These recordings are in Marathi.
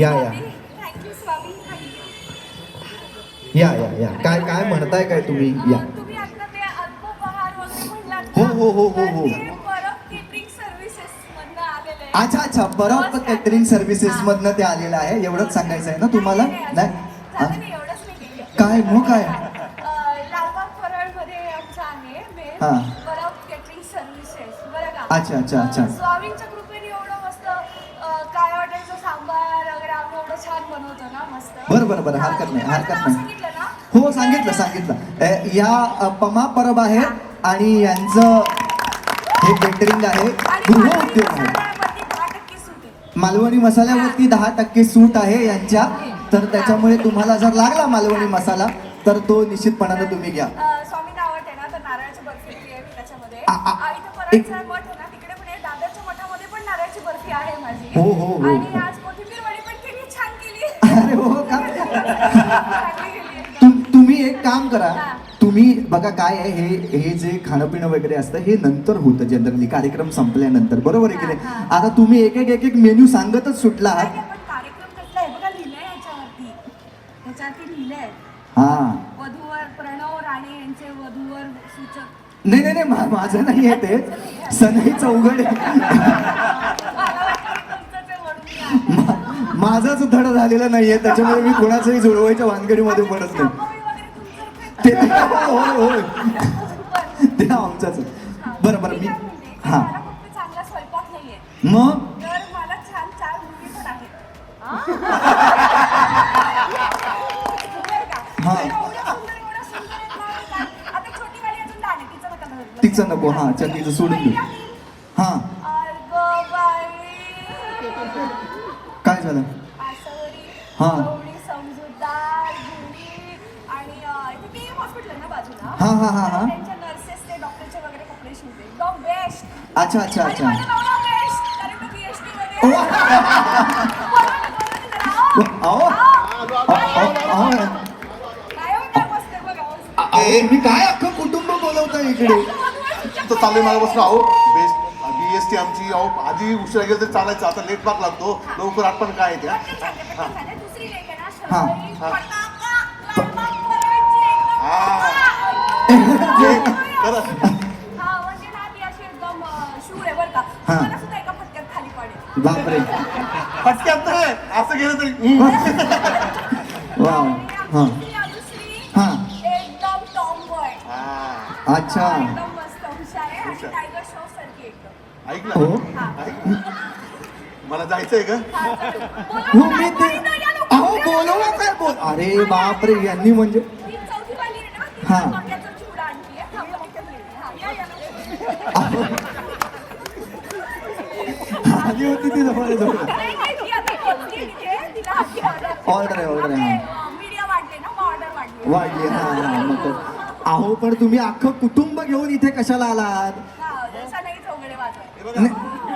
या या थँक्यू स्वामी. या या या काय काय म्हणताय काय तुम्ही या. तुम्ही आता ते अल्पोपहार वगैरे म्हणलात हो, हो, हो, हो, हो. परत केटरिंग सर्व्हिसेस मधनं आलेलं आहे. अच्छा अच्छा बरोबर कॅटरिंग सर्व्हिसेस मधनं ते आलेलं आहे एवढंच सांगायचं आहे ना तुम्हाला नाही झालं नाही, एवढंच नाही केलं. काय मग काय लालबाग परळमध्ये आमचं आहे मेन हा. परत केटरिंग सर्व्हिसेस बरं का. अच्छा, अच्छा, अच्छा. स्वामींच्या कृपेने एवढं मस्त काय हॉटेलचं सांबार वगैरे आम्ही एवढं छान बनवतो ना मस्त. बरं बरं बरं हरकत नाही हरकत नाही. सांगितलं ना. हो सांगितलं सांगितलं या पमा परब आहे आणि यांचं हे केटरिंग आहे गृह उद्योग आहे. मालवणी मसाल्यावरती 10% सूट आहे यांच्या तर त्याच्यामुळे तुम्हाला जर लागला मालवणी मसाला तर तो निश्चितपणानं तुम्ही घ्या. स्वामींना आवडते ना तर नारळाची बर्फी आहे मी त्याच्यामध्ये. आ, आ, इथं परळचा मठ आहे ना तिकडे पण आहे. दादरच्या मठामध्ये पण नारळाची बर्फी आहे माझी. हो, हो, हो. आणि आज कोथिंबीर वडी पण केली छान केली. अरे हो का चांगली केली एकदम. तुम्ही एक काम करा तुम्ही बघा काय आहे हे जे खाणं वगैरे असतं हे नंतर होतं जनरली कार्यक्रम संपल्यानंतर बरोबर आहे की नाही. आता तुम्ही एक एक मेन्यू सांगतच सुटला आहात. नाही, पण कार्यक्रम कसला आहे बघा लिहिलंय याच्यावरती. याच्यावरती लिहिलंय हा वधूवर प्रणव राणे यांचे वधूवर सूचक. नाही नाही नाही माझं नाही आहे ते सनई चौघडे मला वाटलं तुमचं ते वरून आहे. माझाच धड झालेला नाहीये त्याच्यामुळे मी कोणाच्याही जुळवायच्या भानगडीमध्ये पडत नाही. शांभवी वगैरे तुमचं ते होय होय ते आमच्याच बरं बरं मी हा मला फक्त चांगला स्वयंपाक नाहीये मग तर मला छान 4 मुली पण आहेत. बरं का? हा. एवढं सुंदर आहेत ना काय. आता छोटी वाली अजून लहान आहे, तिचं नका धरू. तिचं नको हा चल तिचं सोडून देऊ हा अगं बाई. काय झालं आसावरी, हा. गवळी, समजूतदार, गुणी आणि इथे के हॉस्पिटल आहे ना बाजूला. हा, हा, हा, हा. त्यांच्या नर्सेस ते डॉक्टरचे वगैरे कपडे शिवते. एकदम बेस्ट. अच्छा अच्छा आणि अच्छा माझं नवरा बेस्ट. कारण तो PhD मध्ये आहे. वा. अहो अहो मी काय अख्खं कुटुंब बोलवतोय इकडे तर चालू मला बसलो अहो बेस्ट BST आमची अहो आधी उशिरा गेलं तरी चालायचं आता लेट बाक लागतो लवकर आठवण काय आहे त्या दुसरी लेक आहे ना हा. शर्वरी, हा. फटाका, लालबाग परळची एकदम. हा. खरं हा, म्हणजे ना ती अशी एकदम शूर आहे बरं का. हा. मला सुद्धा एका फटक्यात खाली पडेल. बापरे फटक्यात नाही असं गेलं तरी वा हा दुसरी हा एकदम टॉम बॉय. हा. अच्छा एकदम मस्त हुशार आहे आणि टायगर श्रॉफ सारखी एकदम. ऐक ना हो ऐक. मला जायचंय का हो मी ते अहो बोलवा काय बोल अरे बापरे यांनी म्हणजे ती चौथी वाली आहे ना, ती हा. डोक्याचा चिवडा आणतीये. थांबा, इथेच येते. हा, या, या. आली होती ती जवळ जवळ नाही, नाही, ती आता पोहोचली तिथे. तिला हाती Order आहे, order आहे, हा. मीडिया वाढले ना, मग ऑर्डर वाढली. वाढली हा हा मग काय. अहो पण तुम्ही अख्खं कुटुंब घेऊन इथे कशाला आलात हा, जसा नाही चौघडे वाजवायचे. हे बघा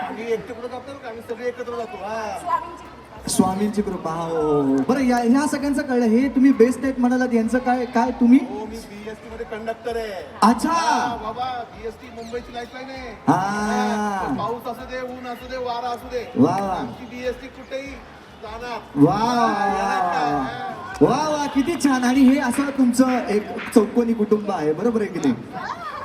आम्ही एकटे कुठं जातो का आम्ही सगळे एकत्र जातो हा स्वामींची कृपा. स्वामींची कृपा हो हो हो. बरं या ह्या सगळ्यांचं कळलं हे तुम्ही बेस्ट आहेत म्हणालात यांचं काय काय तुम्ही हो मी BST मध्ये कंडक्टर आहे अच्छा हा, बाबा BST मुंबईची लाईफलाईन आहे हा. हा, पाऊस असू दे ऊन असू दे वारा असू दे वा, वा. आमची BST कुठेही जाणार वा वा वा किती छान आणि हे असं तुमचं एक चौकोनी कुटुंब आहे बरोबर आहे की नाही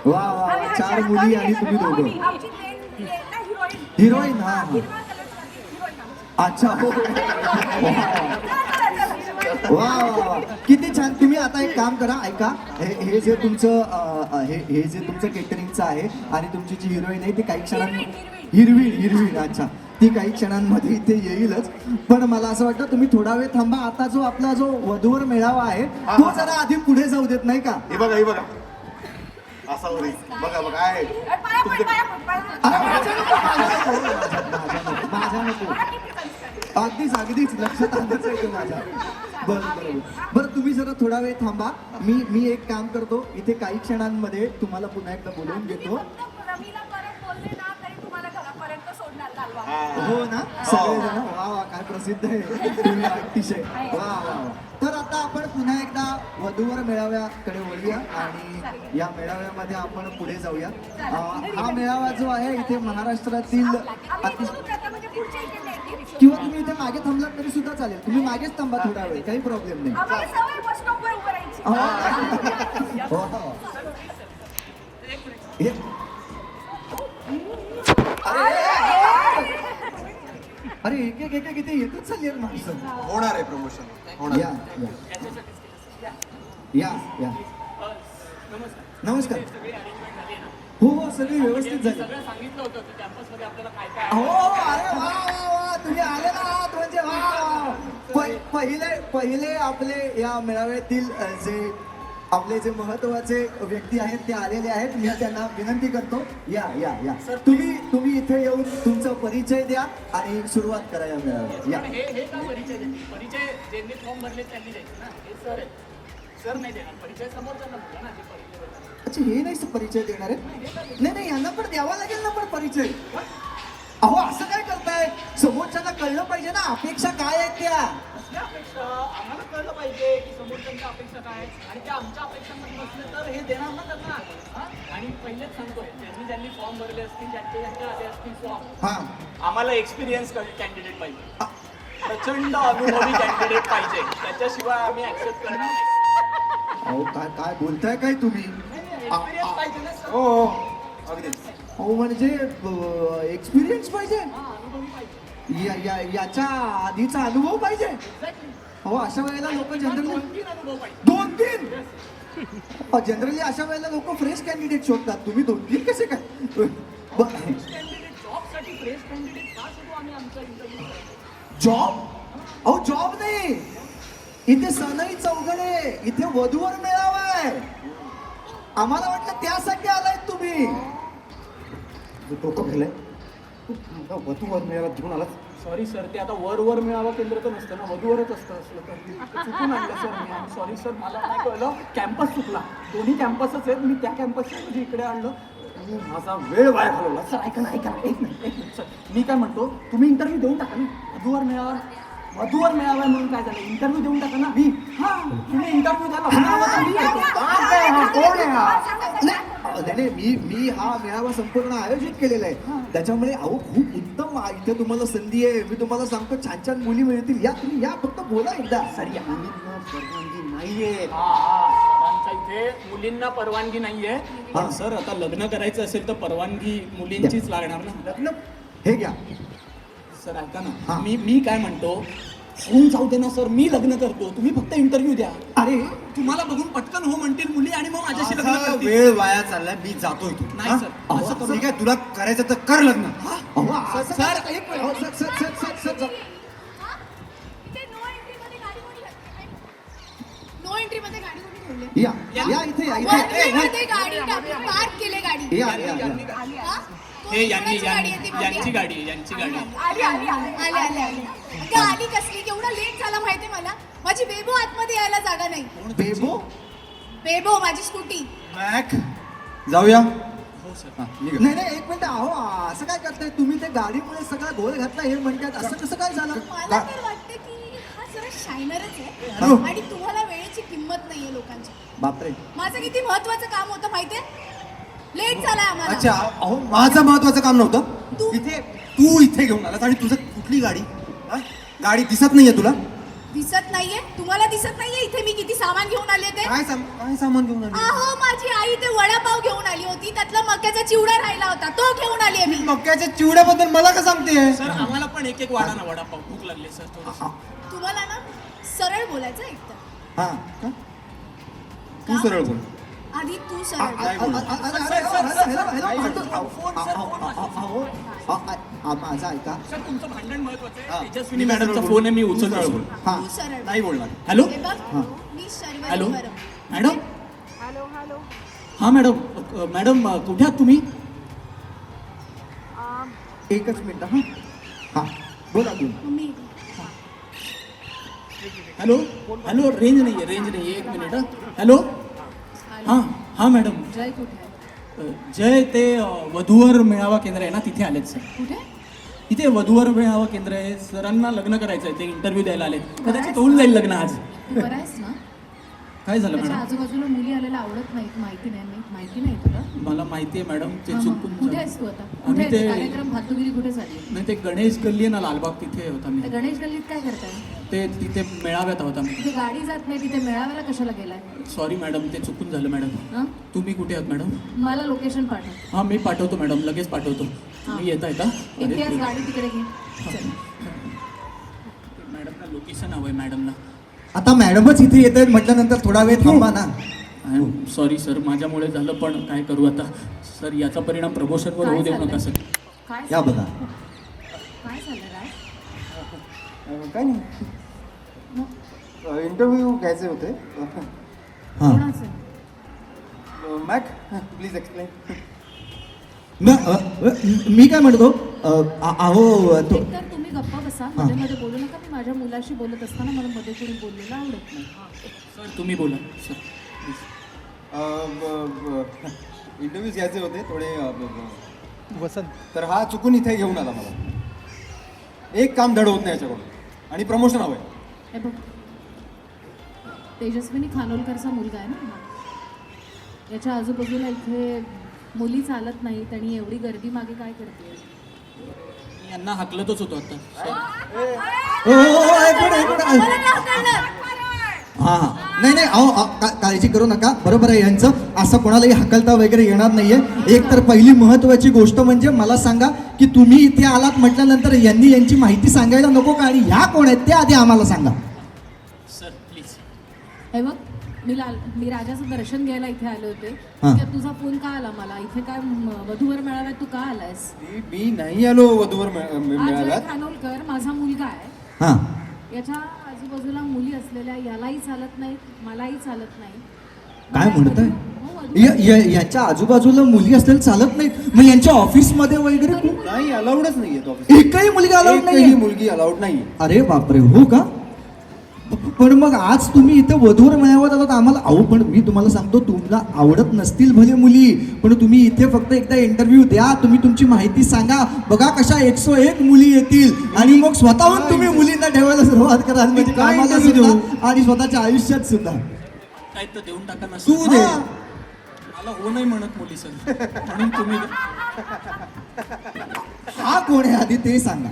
वा वा वा. 4 मुली आणि तुम्ही दोघं आमची मेन ना हिरोईन. हिरोईन हा हा. हिरवा कलरची हिरोईन आमची. अच्छा हो चला, चला. वा वा वा किती छान तुम्ही आता एक काम करा ऐका हे जे तुमचं हे जे तुमचं केटरिंगचं आहे आणि तुमची जी हिरोईन आहे ती काही क्षणांमध्ये हिरवीण अच्छा ती काही क्षणांमध्ये इथे येईलच पण मला असं वाटतं तुम्ही थोडा वेळ थांबा आता जो आपला जो वधूवर मेळावा आहे तो जरा आधी पुढे जाऊ देत नाही का हे बघा असा वरी बघा आहे पाया पड, पाया पड, पाया पड. माझ्या नको मला किती संस्कार. अगदीच लक्षात आलंच आहे ते माझ्या बरं तुम्ही जरा थोडा वेळ थांबा मी एक काम करतो इथे काही क्षणांमध्ये तुम्हाला पुन्हा एकदा बोलवून घेतो फक्त रमीला परत बोलले ना तरी तुम्हाला घरापर्यंत सोडणार लालवा. हो ना सगळेजण वा वा काय प्रसिद्ध आहे तुम्ही अतिशय वा वा वा तर आता आपण पुन्हा एकदा वधूवर मेळाव्याकडे वळूया आणि या मेळाव्यामध्ये आपण पुढे जाऊया हा मेळावा जो आहे इथे महाराष्ट्रातील आम्ही इथून जाता म्हणजे पुढच्या इथे नाही. किंवा तुम्ही इथे मागे थांबलात तरी सुद्धा चालेल, तुम्ही मागेच थांबा थोडा वेळ, काही प्रॉब्लेम नाही. आम्हाला सवय बस स्टॉपवर उभं राहायची. हो, हो. हे- अरे एक एक एक एक इथे येतच चालली आहेत माणसं. होणार आहे प्रमोशन होणार. या या या नमस्कार. हो हो सगळी व्यवस्थित झाली. सांगितलं होतं कॅम्पसमध्ये आपल्याला काय काय हो अरे वा वा वा तुम्ही आलेला आहात म्हणजे वा. पहिले आपले या मेळाव्यातील जे आपले जे महत्वाचे व्यक्ती आहेत ते आलेले आहेत. मी त्यांना विनंती करतो या या या तुम्ही इथे येऊन तुमचा परिचय द्या आणि सुरुवात करा या मेळाव्यात. या हे का परिचय देतील? परिचय ज्यांनी फॉर्म भरले त्यांनी द्यायचे ना. हे सर आहेत, सर नाही देणार परिचय, समोरच्यांना बोला ना ते परिचय देतात. अच्छा हे नाही परिचय देणार आहे. नाही नाही यांना पण द्यावा लागेल ना पण परिचय. अहो असं काय करताय, समोरच्यांना कळलं पाहिजे ना अपेक्षा काय आहेत त्या. कसल्या अपेक्षा आम्हाला कळलं पाहिजे की समोरच्यांच्या अपेक्षा काय आहेत आणि त्या आमच्या अपेक्षांमध्ये नसले तर हे देणार ना त्यांना. हा? आणि पहिलेच सांगतोय ज्यांनी फॉर्म भरले असतील ज्यांचे आले असतील फॉर्म, हा आम्हाला एक्सपिरियन्स कॅन्डिडेट पाहिजे, प्रचंड अनुभवी कॅन्डिडेट पाहिजे, त्याच्याशिवाय आम्ही ऍक्सेप्ट करणार नाही. अहो काय काय बोलताय काय तुम्ही. एक्सपिरियन्स पाहिजे ना सर. हो हो अगदीच. अहो म्हणजे एक्सपिरियन्स पाहिजे. हा, अनुभवी पाहिजे. याच्या आधीचा अनुभव पाहिजे. Exactly. अहो अशा वेळेला लोक जनरली दोन-तीन अनुभव पाहिजे. 2-3 जनरली अशा वेळेला लोक फ्रेश कॅन्डिडेट शोधतात. तुम्ही 2-3 कसे काय कॅन्डिडेट जॉबसाठी फ्रेश कॅन्डिडेट का शोधू आम्ही आमचा इंटरव्ह्यू? जॉब. अहो जॉब नाही, इथे सनई चौघडे, इथे वधूवर मेळावा आहे. आम्हाला वाटलं त्यासाठी आलाय तुम्ही. डोकं फिरलंय. वधूवर मेळावा घेऊन आला. सॉरी सर, ते आता वर मेळावा केंद्र तर नसतं ना, वधूवरच असतं. असलं तर चुकून आणलं सर मी. सॉरी सर, मला नाही कळलं. कॅम्पस चुकला. दोन्ही कॅम्पसच आहेत. मी त्या कॅम्पसच्या म्हणजे इकडे आणलं. माझा वेळ वाया घालवला. सर ऐका ना एक मिनिट सर, मी काय म्हणतो, तुम्ही इंटरव्ह्यू देऊन टाका ना. वधूवर मेळावा म्हणून काय झालं, इंटरव्ह्यू देऊन टाका ना. तुम्ही इंटरव्ह्यू द्या. कोण आहे हा? नाही मी हा मेळावा संपूर्ण आयोजित केलेला आहे. त्याच्यामुळे अहो खूप उत्तम इथे तुम्हाला संधी आहे. मी तुम्हाला सांगतो छान छान मुली मिळतील. या तुम्ही या, फक्त बोला एकदा. सर, या मुलींना परवानगी नाहीये. सरांच्या इथे मुलींना परवानगी नाहीये. पण सर आता लग्न करायचं असेल तर परवानगी मुलींचीच लागणार ना. लग्न हे घ्या. सर ऐका हा. ना, मी काय म्हणतो, होऊन जाऊ दे ना सर, मी लग्न करतो, तुम्ही फक्त इंटरव्ह्यू द्या. अरे तुम्हाला बघून पटकन हो म्हणतील मुली आणि मग माझ्याशी लग्न माझा करतील. वेळ वाया चाललाय, मी जातो इथून. नाही हा? सर, असं करू. ठीक आहे, तुला करायचं तर कर लग्न. अहो, असं सर, काय- एक मिनिट. अहो, सर. हा? इथे नो एंट्रीमध्ये गाडी कोणी ठेवली? नो एंट्रीमध्ये गाडी कोणी ठेवली? या इथे या इथे. वरतीमध्ये गाडी टाकली, पार्क केले गाडी. या हा? हे यांची कोणाची गाडी आहे ती यांची मागे? गाडी आहे, यांची गाडी आहे. आली. अगं आली कसली, केवढा लेट झाला माहितीये मला. माझी बेबो आतमध्ये यायला जागा नाही. बेबो. बेबो माझी स्कूटी. मॅक जाऊया. हो सर. हा, निघा. नाही एक मिनिट. अहो असं काय करताय तुम्ही, ते गाडीमुळे सगळा घोळ घातला हे म्हणतात. असं कसं काय झालं. मला तर वाटतं की हा जरा शायनरच हॅलो. आहे आणि तुम्हाला वेळेची किंमत नाहीये लोकांची. बापरे. माझं किती महत्वाचं काम होतं माहितीये, लेट झालाय आम्हाला. अच्छा, अहो माझं महत्वाचं काम नव्हतं. तू- तू इथे घेऊन आलास आणि तुझं कुठली गाडी? हा? गाडी दिसत नाहीये तुला? दिसत नाहीये तुम्हाला, दिसत नाहीये इथे मी किती सामान घेऊन आले ते. काय सामान घेऊन आली? अहो माझी आई ते वडापाव घेऊन आली होती, त्यातला मक्याचा चिवडा राहिला होता, तो घेऊन आली मी. मक्याच्या चिवड्याबद्दल मला का सांगते? सर आम्हाला पण एक वाढा ना वडापाव, भूक लागली सर थोडंसं. तुम्हाला ना सरळ बोलायचं एकतर. हा तू सरळ बोल. आधी तू सरळ बोल. माझा ऐका. सर तुमचं भांडण महत्वाचं हा. आहे. तेजस्विनी मॅडमचा फोन आहे, मी उचलतो. सरळ बोल. हा तू सरळ बोल. नाही बोलणार. हॅलो हे बघ, हा. मी शर्वरी हॅलो बरं. मॅडम. हॅलो हा मॅडम कुठे आहात तुम्ही? एकच मिनिट. हा बोला तुम्ही. मी हॅलो रेंज नाहीये एक मिनिट. हॅलो हां मॅडम. जय कुठे आहे? जय ते वधूवर मेळावा केंद्र आहे ना, तिथे आलेत सर. कुठे? तिथे वधूवर मेळावा केंद्र आहे. सरांना लग्न करायचं आहे, ते इंटरव्ह्यू द्यायला आलेत. कदाचित होऊन जाईल लग्न आज. तू बरा आहेस ना? काय झालं त्याच्या मॅडम? आजूबाजूला मुली आलेल्या आवडत नाहीत, माहिती नाही तुला? मला माहिती आहे मॅडम, ते हा, मग चुकून कुठे झालं. आहेस तू आता? आम्ही कुठे ते कार्यक्रम भातुगिरी कुठे झाली? नाही, ते गणेश गल्ली आहे ना लालबाग, तिथे होता मी. त्या गणेश गल्लीत काय करताय? ते तिथे मेळाव्यात होता मी. तिथे गाडी जात नाही, तिथे मेळाव्याला कशाला गेलाय? सॉरी मॅडम, ते चुकून झालं मॅडम. हं? तुम्ही कुठे आहात मॅडम? मला लोकेशन पाठव. हां, मी पाठवतो मॅडम, लगेच पाठवतो. हां. तुम्ही येत आहे का? इतिहास गाडी तिकडे घे. चल. मॅडमला लोकेशन हवं आहे मॅडमला. आता मॅडमच इथे येत आहेत म्हटल्यानंतर थोडा वेळ थांबा ना. आय एम सॉरी सर, माझ्यामुळे झालं, पण काय करू आता सर, याचा परिणाम प्रमोशनवर काय होऊ देऊ चाललंय? नका सर. काय या झालं? बघा. काय झालं राज? काय नाही, मग इंटरव्ह्यू घ्यायचे होते. हां कोणाचं? Mac please explain. मी काय म्हणतो अहो तो एकतर तुम्ही गप्पा बसा, मध्ये मध्ये बोलू नका. मी माझ्या मुलाशी बोलत असताना मला मध्ये कोणी बोललेलं आवडत नाही. सर तुम्ही बोला सर प्लीज. इंटरव्ह्यूज घ्यायचे होते थोडे वसंत. तर हा चुकून इथे घेऊन आला मला. एक काम धड होत नाही याच्याकडून आणि प्रमोशन हवंय. हे बघ, तेजस्विनी खानोलकरचा मुलगा आहे ना. याच्या आजूबाजूला इथे मुली चालत नाहीत आणि एवढी गर्दी मागे काय करते? मी यांना हाकलतच होतो आता सर. हां नाही अहो काळजी करू नका. बरोबर आहे यांचं, असं कोणालाही हकलता वगैरे येणार नाहीये. एक तर पहिली महत्वाची गोष्ट म्हणजे मला सांगा की तुम्ही इथे आलात म्हटल्यानंतर यांनी यांची माहिती सांगायला नको का? आणि ह्या कोण आहेत ते आधी आम्हाला सांगा. Sir please. हे बघ, मी राजाचं दर्शन घ्यायला इथे आले होते. हां. त्यात तुझा फोन का आला मला? इथे काय वधूवर मेळाव्यात तू का आलायस? मी नाही आलो वधूवर आज मिळाल्यात. खानोलकर माझा मुलगा आहे. हां याच्या आजूबाजूला मुली असलेल्या, यालाही चालत नाहीत, मलाही चालत नाही. काय म्हणताय? हो, वधू- यांच्या आजूबाजूला मुली असतील चालत नाहीत? मग यांच्या ऑफिसमध्ये वगैरे नाही, अलाउडच नाहीये तो ऑफिस. एकही मुलगा अलाउड एकही नाही? मुलगी अलाउड नाहीये. अरे बापरे, हो का? पण मग आज तुम्ही इथे वधूवर मेळाव्यात आलात आम्हाला. अहो पण मी तुम्हाला सांगतो, तुम्हाला आवडत नसतील भले मुली, पण तुम्ही इथे फक्त एकदा इंटरव्ह्यू द्या, तुम्ही तुमची माहिती सांगा. बघा कशा 101 मुली येतील आणि मग स्वतःहून तुम्ही मुलींना ठेवायला सुरुवात कराल. म्हणजे काय कामाला interview सुद्धा आणि स्वतःच्या आयुष्यात सुद्धा. काय तर देऊन टाका ना तू सर. दे. हां. मला हो नाही म्हणत मुली सर, म्हणून तुम्ही. हा कोण आहे आधी ते सांगा.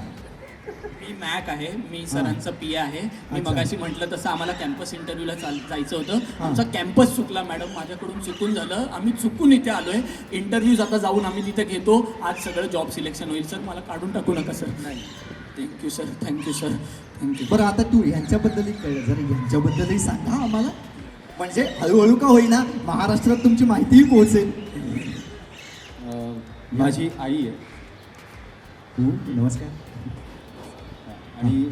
मी मॅक आहे, मी सरांचा पी आहे. मी अच्छा. मगाशी म्हटलं तसं आम्हाला कॅम्पस इंटरव्ह्यूला जायचं होतं. हां. आमचा कॅम्पस चुकला मॅडम, माझ्याकडून चुकून झालं. आम्ही चुकून इथे आलोय. इंटरव्ह्यूज आता जाऊन आम्ही तिथे घेतो. आज सगळं जॉब सिलेक्शन होईल सर, मला काढून टाकू नका सर. नाही, thank you sir, thank you sir, thank you. बरं आता तू यांच्याबद्दलही कळलं, जरा यांच्याबद्दलही सांगा आम्हाला. म्हणजे हळूहळू का होईना महाराष्ट्रात तुमची माहितीही पोहोचेल. माझी आई आहे नमस्कार. आणि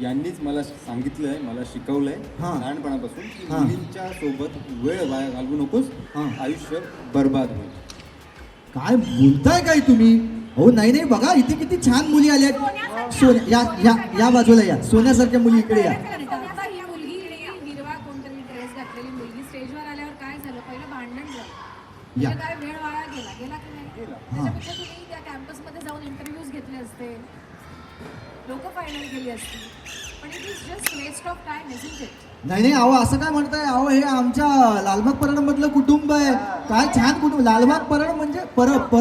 यांनीच मला सांगितलंय, मला शिकवलंय हां. लहानपणापासून की हां. मुलींच्या सोबत वेळ वाया घालवू नकोस, हां. आयुष्य बर्बाद होईल. काय बोलताय काय तुम्ही? हो नाही बघा इथे किती छान मुली आल्या आहेत. सोन्या या या या बाजूला या, सोन्यासारख्या मुली इकडे या. आता ही मुलगी हिरवा कोणतरी ड्रेस घातलेली मुलगी स्टेजवर आल्यावर काय झालं? पहिलं भांडण झालं. या. म्हणजे काय वेळ वाया गेला की नाही? त्याच्यापेक्षा तुम्ही त्या कॅम्पसमध्ये जाऊन इंटरव्ह्यूज घेतले असते, लोक फायनल केली असती. पण it is just waste of time, isn't it? नाही अहो असं काय म्हणताय? अहो हे आमच्या लालबाग परळ मधलं कुटुंब आहे. काय छान कुटुंब. लालबाग परळ म्हणजे परब.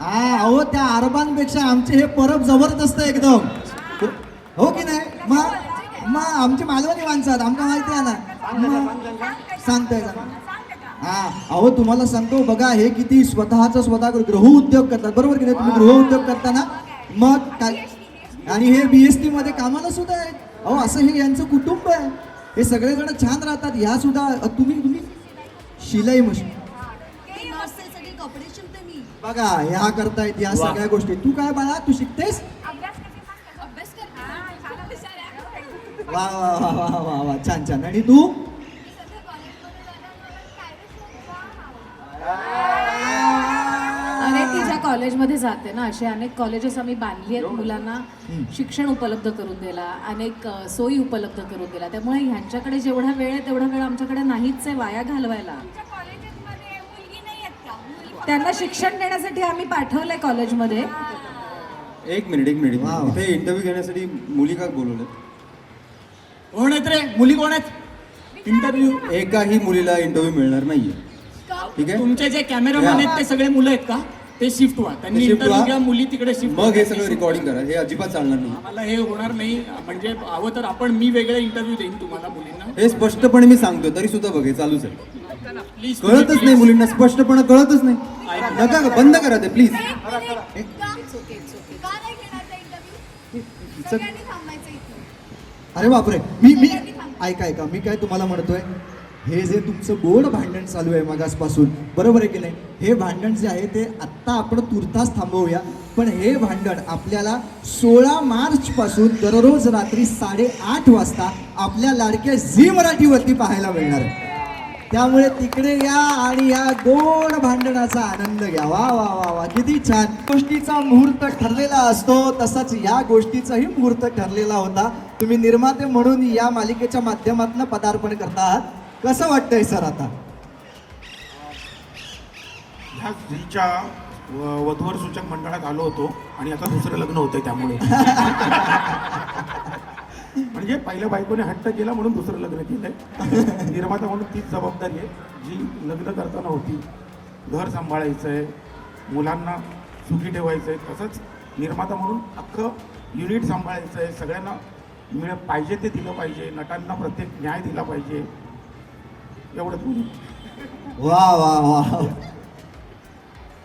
हा अहो त्या अरबांपेक्षा आमचे हे परब जबरदस्त आहे एकदम. हो की नाही? मग आमची मालवणी माणसं आहेत, आमका माहिती आहे ना. सांगताय हा अहो तुम्हाला सांगतो बघा, हे किती स्वतः गृह उद्योग करतात, बरोबर की नाही? तुम्ही गृह उद्योग करताना मग काय, आणि हे BST मध्ये कामाला सुद्धा आहेत. अहो असं हे यांचं कुटुंब आहे. हे सगळेजण छान राहतात. ह्या सुद्धा तुम्ही शिलाई मशीन कपडे शिवते मी. बघा ह्या करतायत या सगळ्या गोष्टी. तू काय बाळा, तू शिकतेस? अभ्यास करते. वा वा वा वा वा वा, छान. आणि तू? अरे तिच्या कॉलेजमध्ये जाते ना. असे अनेक कॉलेजेस आम्ही बांधली आहेत मुलांना शिक्षण उपलब्ध करून दिला, अनेक सोयी उपलब्ध करून दिला. त्यामुळे ह्यांच्याकडे जेवढा वेळ आहे तेवढा वेळ आमच्याकडे नाहीच आहे वाया घालवायला. त्यांना शिक्षण देण्यासाठी आम्ही पाठवलंय कॉलेजमध्ये. एक मिनिट वा. इथे इंटरव्ह्यू घेण्यासाठी मुली का बोलवलं? कोण आहेत रे मुली? कोण आहेत? इंटरव्ह्यू एकाही मुलीला इंटरव्ह्यू मिळणार नाहीये. ठीक आहे, तुमचे जे कॅमेरामॅन आहेत ते सगळे मुलं आहेत का? ते शिफ्ट व्हा, त्यांनी ते shift इंटरव्ह्यू व्हा. घ्या, मुली तिकडे शिफ्ट मग हे सगळं रेकॉर्डिंग करा, हे अजिबात चालणार नाही. आम्हाला हे होणार नाही. म्हणजे हवं तर मी वेगळे इंटरव्ह्यू देईन तुम्हाला मुलींना. हे स्पष्टपणे मी सांगतो, तरी सुद्धा बघे चालूच आहे. प्लीज कळतच नाही मुलींना, स्पष्टपणे कळतच नाही. नका, बंद करा ते प्लीज. का नाही घेणार त्या इंटरव्ह्यू? सगळ्यांनी थांबायचं इथे. अरे बापरे, मी ऐका मी काय तुम्हाला म्हणतोय, हे जे तुमचं गोड भांडण चालू आहे मगासपासून, बरोबर आहे की नाही? हे भांडण जे आहे ते आत्ता आपण तुर्तास थांबवूया. पण हे भांडण आपल्याला 16 मार्च पासून दररोज रात्री 8:30 वाजता आपल्या लाडक्या झी मराठीवरती पाहायला मिळणार आहे. त्यामुळे तिकडे या आणि या गोड भांडणाचा आनंद घ्या. वा वा वा वा, किती छान. गोष्टीचा मुहूर्त ठरलेला असतो, तसाच या गोष्टीचाही मुहूर्त ठरलेला होता. तुम्ही निर्माते म्हणून या मालिकेच्या माध्यमातून पदार्पण करता आहात. कसं वाटतंय सर आता? ह्या स्त्रीच्या वधूवर सूचक मंडळात आलो होतो आणि आता दुसरं लग्न होतंय त्यामुळे. म्हणजे पहिल्या बायकोने हट्ट केला म्हणून दुसरं लग्न केलंय. निर्माता म्हणून तीच जबाबदारी आहे जी लग्न करताना होती. घर सांभाळायचं आहे, मुलांना सुखी ठेवायचं आहे. तसंच निर्माता म्हणून अख्खं युनिट सांभाळायचं आहे. सगळ्यांना पाहिजे ते दिलं पाहिजे, नटांना प्रत्येक न्याय दिला पाहिजे. एवढंच. वा वा वा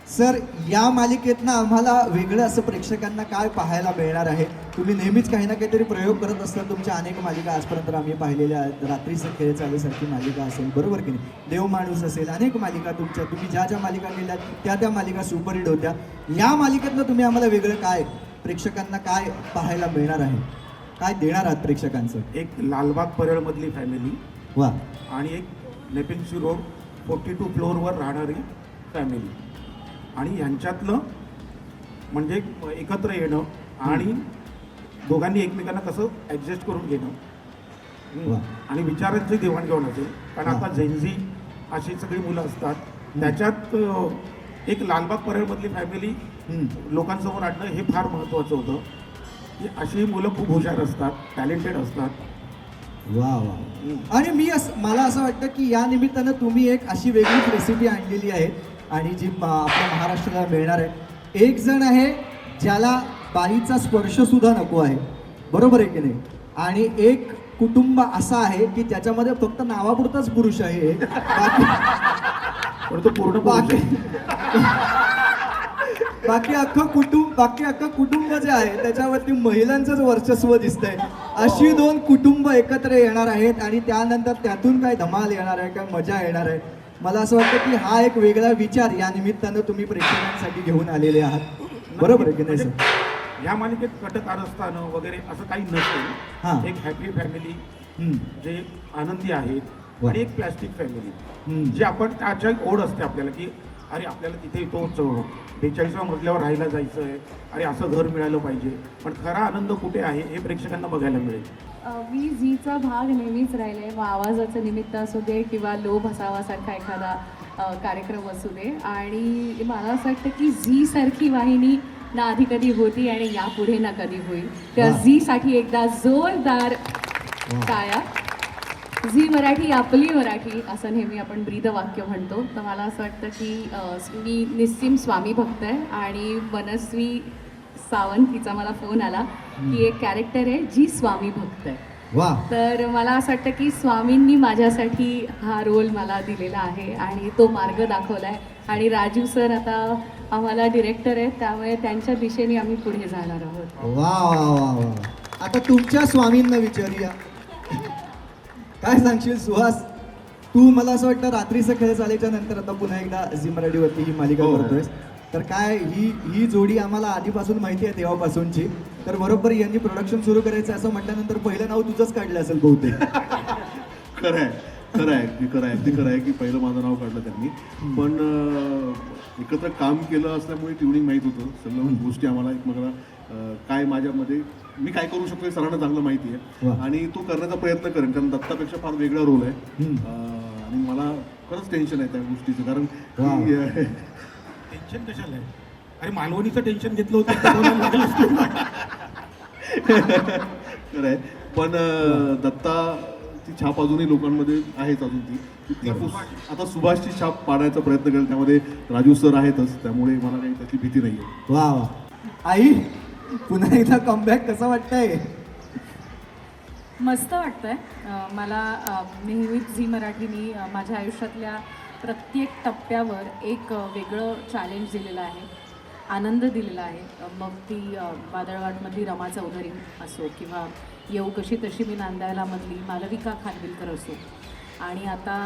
सर, या मालिकेतनं आम्हाला वेगळं असं प्रेक्षकांना काय पाहायला मिळणार आहे? तुम्ही नेहमीच काही ना काहीतरी प्रयोग करत असता. तुमच्या अनेक मालिका आजपर्यंत आम्ही पाहिलेल्या आहेत. रात्रीचं खेळ चालूसारखी मालिका असेल, बरोबर की नाही? देव माणूस असेल, अनेक मालिका तुम्ही ज्या मालिका केल्या त्या मालिका सुपरहिट होत्या. या मालिकेतनं तुम्ही आम्हाला वेगळं काय, प्रेक्षकांना काय पाहायला मिळणार आहे? काय देणार आहात प्रेक्षकांचं? एक लालबाग परळमधली फॅमिली वा, आणि एक नेपिन्सी रोड 42 फ्लोअरवर राहणारी फॅमिली, आणि यांच्यातलं म्हणजे एकत्र येणं आणि दोघांनी एकमेकांना कसं ॲडजस्ट करून घेणं वा. आणि विचारांची देवाणघेवाण असेल. कारण हा. आता जेनझी अशी सगळी मुलं असतात, त्याच्यात एक लालबाग परळमधली फॅमिली लोकांसमोर आणणं हे फार महत्त्वाचं होतं. की अशी मुलं खूप हुशार असतात, टॅलेंटेड असतात. वा वा. आणि मला असं वाटतं की या निमित्तानं तुम्ही एक अशी वेगळीच रेसिपी आणलेली आहे आणि जी आपल्या महाराष्ट्राला मिळणार आहे. एक जण आहे ज्याला बाईचा स्पर्श सुद्धा नको आहे, बरोबर आहे की नाही? आणि एक कुटुंब असं आहे की ज्याच्यामध्ये फक्त नावापुरताच पुरुष आहे, पण तो पूर्ण बाकी अख्खं कुटुंब जे आहे त्याच्यावरती महिलांचंच वर्चस्व दिसतंय. अशी दोन कुटुंब एकत्र येणार आहेत आणि त्यानंतर त्यातून काय धमाल येणार आहे, काय मजा येणार आहे. मला असं वाटतं की हा एक वेगळा विचार या निमित्तानं तुम्ही प्रेक्षकांसाठी घेऊन आलेले आहात, बरोबर आहे की नाही सर? ह्या मालिकेत कटकारस्थानं वगैरे असं काही हां. नसतं. एक हॅपी फॅमिली जे आनंदी आहेत आणि एक प्लॅस्टिक फॅमिली जे आपण त्याच्या ओढ असते आपल्याला की अरे आपल्याला तिथे तोच 42व्या मजल्यावर राहायला जायचं आहे, अरे असं घर मिळालं पाहिजे. पण खरा आनंद कुठे आहे हे प्रेक्षकांना बघायला मिळेल. मी झीचा भाग नेहमीच राहिले, मग आवाजाचं निमित्त असू दे किंवा लोभ असावासारखा एखादा कार्यक्रम असू दे. आणि मला असं वाटतं की झीसारखी वाहिनी ना आधी कधी होती आणि यापुढे ना कधी होईल. त्या झीसाठी एकदा जोरदार टाळ्या. झी मराठी आपली मराठी असं नेहमी आपण ब्रीदवाक्य म्हणतो. तर मला असं वाटतं की मी निस्सीम स्वामी भक्त आहे आणि मनस्वी सावंत तिचा मला फोन आला की एक कॅरेक्टर आहे जी स्वामी भक्त आहे. वा. तर मला असं वाटतं की स्वामींनी माझ्यासाठी हा रोल मला दिलेला आहे आणि तो मार्ग दाखवला आहे. आणि राजू सर आता आम्हाला डिरेक्टर आहेत, त्यामुळे त्यांच्या दिशेने आम्ही पुढे जाणार आहोत. वा वा वा वा. आता तुमच्या स्वामींना विचारूया, काय सांगशील सुहास? तू मला असं वाटतं रात्रीचं खेळ झाल्याच्या नंतर आता पुन्हा एकदा झी मराठीवरती ही मालिका करतोयस. तर काय ही जोडी आम्हाला आधीपासून माहिती आहे तेव्हापासूनची. तर बरोबर यांनी प्रोडक्शन सुरू करायचं असं म्हटल्यानंतर पहिलं नाव तुझंच काढलं असेल बहुतेक. खरं आहे अगदी खरं आहे की पहिलं माझं नाव काढलं त्यांनी. पण एकत्र काम केलं असल्यामुळे ट्युनिंग माहीत होतं, सगळं गोष्टी आम्हाला एकमेकाला काय माझ्यामध्ये मी काय करू शकतो हे सरांना चांगलं माहिती आहे आणि तो करण्याचा प्रयत्न करेन. कारण दत्तापेक्षा फार वेगळा रोल आहे आणि मला खरंच टेन्शन आहे त्या गोष्टीचं. कारण टेन्शन कशाला आहे? अरे मालवणीचं टेन्शन घेतलं होतं तर बोलायला लागलं असतं. खरं आहे. पण दत्ता ती छाप अजूनही लोकांमध्ये आहेच अजून ती आता सुभाषची छाप पाडायचा प्रयत्न करेल. त्यामध्ये राजू सर आहेतच, त्यामुळे मला काही त्याची भीती नाही आहे. वा वा. आई, पुन्हा एकदा कमबॅक कसं वाटतंय? मस्त वाटतंय. मला नेहमीच झी मराठीनी माझ्या आयुष्यातल्या प्रत्येक टप्प्यावर एक वेगळं चॅलेंज दिलेलं आहे, आनंद दिलेला आहे. मग ती वादळवाटमधली रमा चौधरी असो किंवा येऊ कशी तशी मी नांदायलामधली मालविका खानविलकर असो आणि आता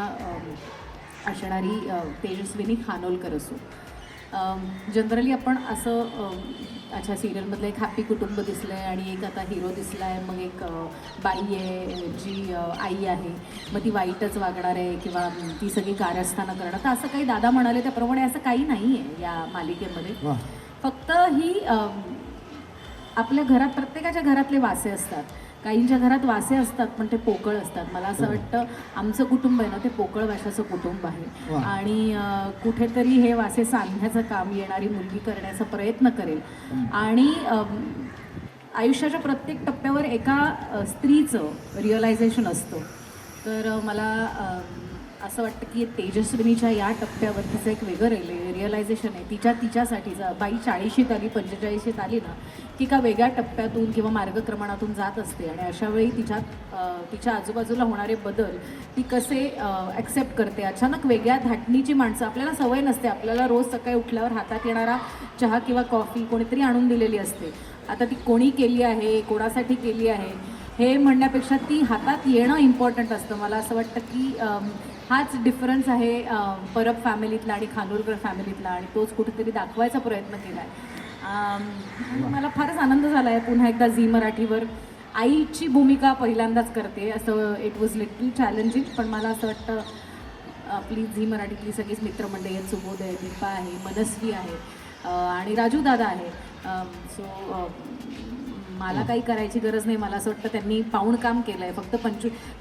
असणारी तेजस्विनी खानोलकर असो. जनरली आपण असं अच्छा सिरियलमधलं एक हॅपी कुटुंब दिसलं आहे आणि एक आता हिरो दिसला आहे, मग एक बाई आहे जी आई आहे, मग ती वाईटच वागणार आहे किंवा ती सगळी कारस्थानं करणार. तर असं काही दादा म्हणाले त्याप्रमाणे असं काही नाही आहे या मालिकेमध्ये. फक्त ही आपल्या घरात प्रत्येकाच्या घरातले वासे असतात. काहींच्या घरात वासे असतात पण ते पोकळ असतात. मला असं वाटतं आमचं कुटुंब आहे ना ते पोकळ वाशाचं कुटुंब आहे आणि कुठेतरी हे वासे सांधण्याचं काम येणारी मुलगी करण्याचा प्रयत्न करेल आणि आयुष्याच्या प्रत्येक टप्प्यावर एका स्त्रीचं रिअलायझेशन असतं. तर मला असं वाटतं की तेजस्विनीच्या या टप्प्यावर तिचं एक वेगळं रिअलायझेशन आहे. तिच्यासाठीचं बाई 40शीत आली 45शीत आली ना की का वेगळ्या टप्प्यातून किंवा मार्गक्रमणातून जात असते आणि अशावेळी तिच्या आजूबाजूला होणारे बदल ती कसे ॲक्सेप्ट करते. अचानक वेगळ्या धाटणीची माणसं, आपल्याला सवय नसते, आपल्याला रोज सकाळी उठल्यावर हातात येणारा चहा किंवा कॉफी कोणीतरी आणून दिलेली असते. आता ती कोणी केली आहे, कोणासाठी केली आहे हे म्हणण्यापेक्षा ती हातात येणं इम्पॉर्टंट असतं. मला असं वाटतं की हाच डिफरन्स आहे परब फॅमिलीतला आणि खानोलकर फॅमिलीतला आणि तोच कुठेतरी दाखवायचा प्रयत्न केला आहे. मला फारच आनंद झाला आहे पुन्हा एकदा झी मराठीवर आईची भूमिका पहिल्यांदाच करते. असं इट वॉज लिटल चॅलेंजिंग, पण मला असं वाटतं आपली झी मराठीतली सगळीच मित्रमंडळी आहेत. सुबोध आहे, दीपा आहे, मनस्वी आहे आणि राजू दादा आहे. सो मला काही करायची गरज नाही. मला असं वाटतं त्यांनी पाऊण काम केलं आहे. फक्त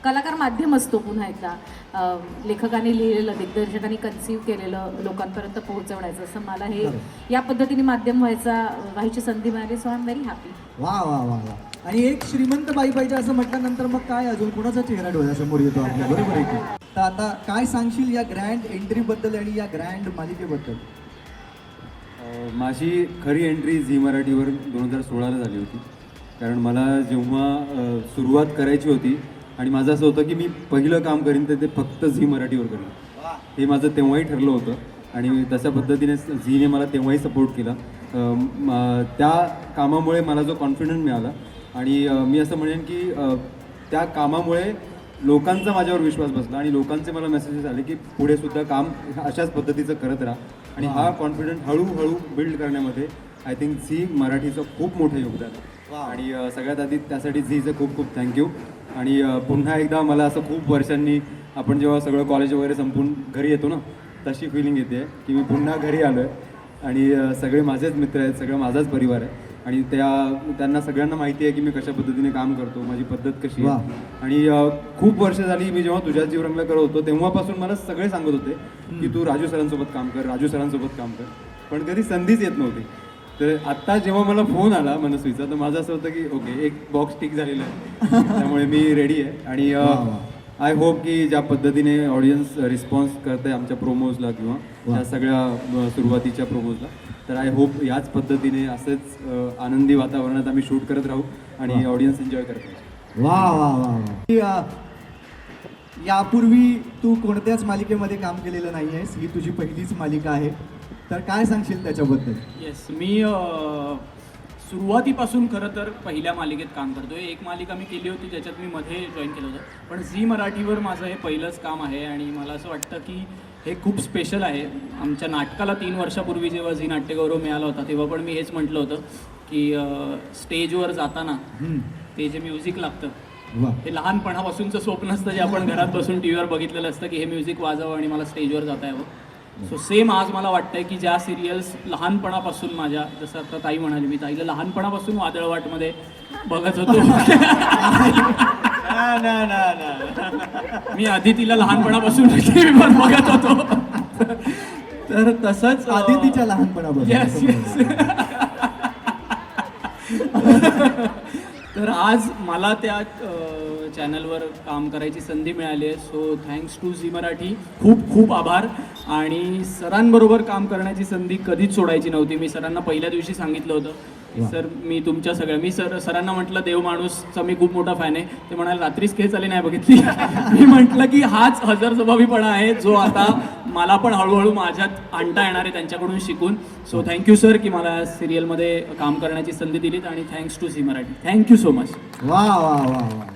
कलाकार माध्यम असतो पुन्हा एकदा लेखकाने लिहिलेलं, दिग्दर्शकांनी कन्सिव्ह केलेलं लोकांपर्यंत पोहोचवण्याचं. असं मला हे या पद्धतीने माध्यम व्हायची संधी मिळाली. So I am very happy. वा वा वा वा. आणि एक श्रीमंत बाई पाहिजे असं म्हटल्यानंतर मग काय अजून कुणाचा चेहरा डोळ्यासमोर येतो आपल्या, बरोबर आहे की? तर आता काय सांगशील या ग्रँड एंट्रीबद्दल आणि या ग्रँड मालिकेबद्दल? माझी खरी एंट्री झी मराठीवर 2016ला झाली होती. कारण मला जेव्हा सुरुवात करायची होती आणि माझं असं होतं की मी पहिलं काम करीन तर ते फक्त झी मराठीवर करीन, हे माझं तेव्हाही ठरलं होतं आणि तशा पद्धतीने झीने मला तेव्हाही सपोर्ट केला. त्या कामामुळे मला जो कॉन्फिडन्स मिळाला आणि मी असं म्हणेन की त्या कामामुळे लोकांचा माझ्यावर विश्वास बसला आणि लोकांचे मला मेसेजेस आले की पुढे सुद्धा काम अशाच पद्धतीचं करत राहा. आणि हा कॉन्फिडन्स हळूहळू बिल्ड करण्यामध्ये आय थिंक झी मराठीचं खूप मोठं योगदान आहे. आणि सगळ्यात आधी त्यासाठी झीचं खूप खूप थँक्यू. आणि पुन्हा एकदा मला असं खूप वर्षांनी आपण जेव्हा सगळं कॉलेज वगैरे संपून घरी येतो ना तशी फिलिंग येते की मी पुन्हा घरी आलो आहे आणि सगळे माझेच मित्र आहेत, सगळं माझाच परिवार आहे आणि त्यांना सगळ्यांना माहिती आहे की मी कशा पद्धतीने काम करतो, माझी पद्धत कशी आहे. आणि खूप वर्ष झाली मी जेव्हा तुझ्या जीव रंगला करत होतो तेव्हापासून मला सगळे सांगत होते की तू राजू सरांसोबत काम कर, राजू सरांसोबत काम कर, पण कधी संधीच येत नव्हती. तर आत्ता जेव्हा मला फोन आला मनस्वीचा तर माझं असं होतं की ओके एक बॉक्स टिक झालेला आहे, त्यामुळे मी रेडी आहे. आणि आय होप की ज्या पद्धतीने ऑडियन्स रिस्पॉन्स करत आहे आमच्या प्रोमोजला किंवा त्या सगळ्या सुरुवातीच्या प्रोमोजला, तर आय होप याच पद्धतीने असंच आनंदी वातावरणात आम्ही शूट करत राहू आणि ऑडियन्स एन्जॉय करत राहू. वा वा वा वा. यापूर्वी तू कोणत्याच मालिकेमध्ये काम केलेलं नाही आहेस, ही तुझी पहिलीच मालिका आहे, तर काय सांगशील त्याच्याबद्दल? येस, मी सुरुवातीपासून खरं तर पहिल्या मालिकेत काम करतो आहे. एक मालिका मी केली होती ज्याच्यात मी मध्ये जॉईन केलं होतं, पण झी मराठीवर माझं हे पहिलंच काम आहे आणि मला असं वाटतं की हे खूप स्पेशल आहे. आमच्या नाटकाला 3 वर्षापूर्वी जेव्हा झी नाट्यगौरव मिळाला होता तेव्हा पण मी हेच म्हटलं होतं की स्टेजवर जाताना ते जे म्युझिक लागतं हे लहानपणापासूनचं स्वप्न असतं जे आपण घरात बसून टी व्हीवर बघितलेलं असतं की हे म्युझिक वाजवावं आणि मला स्टेजवर जाता यावं. सो सेम आज मला वाटतंय की ज्या सिरियल्स लहानपणापासून माझ्या, जसं आता ताई म्हणाली, मी ताईला लहानपणापासून वादळवाटमध्ये बघत होतो. मी आधी तिला लहानपणापासून पण बघत होतो. तर तसंच आधी तिच्या लहानपणापासून. Yes yes. तर आज मला त्या चॅनलवर काम करायची संधी मिळाली आहे. So thanks to Zee Marathi, खूप खूप आभार. आणि सरांबरोबर काम करण्याची संधी कधीच सोडायची नव्हती. मी सरांना पहिल्या दिवशी सांगितलं होतं की सर मी तुमच्या मी सरांना म्हटलं देव माणूसचा मी खूप मोठा फॅन आहे. ते म्हणाले रात्रीच केस आली नाही बघितली. मी म्हटलं की हाच हजरजबाबीपणा आहे जो आता मला पण हळूहळू माझ्यात आणता येणार आहे त्यांच्याकडून शिकून. सो थँक्यू सर की मला सिरियलमध्ये काम करण्याची संधी दिलीत आणि thanks to Zee Marathi. Thank you so much. वा वा वा वा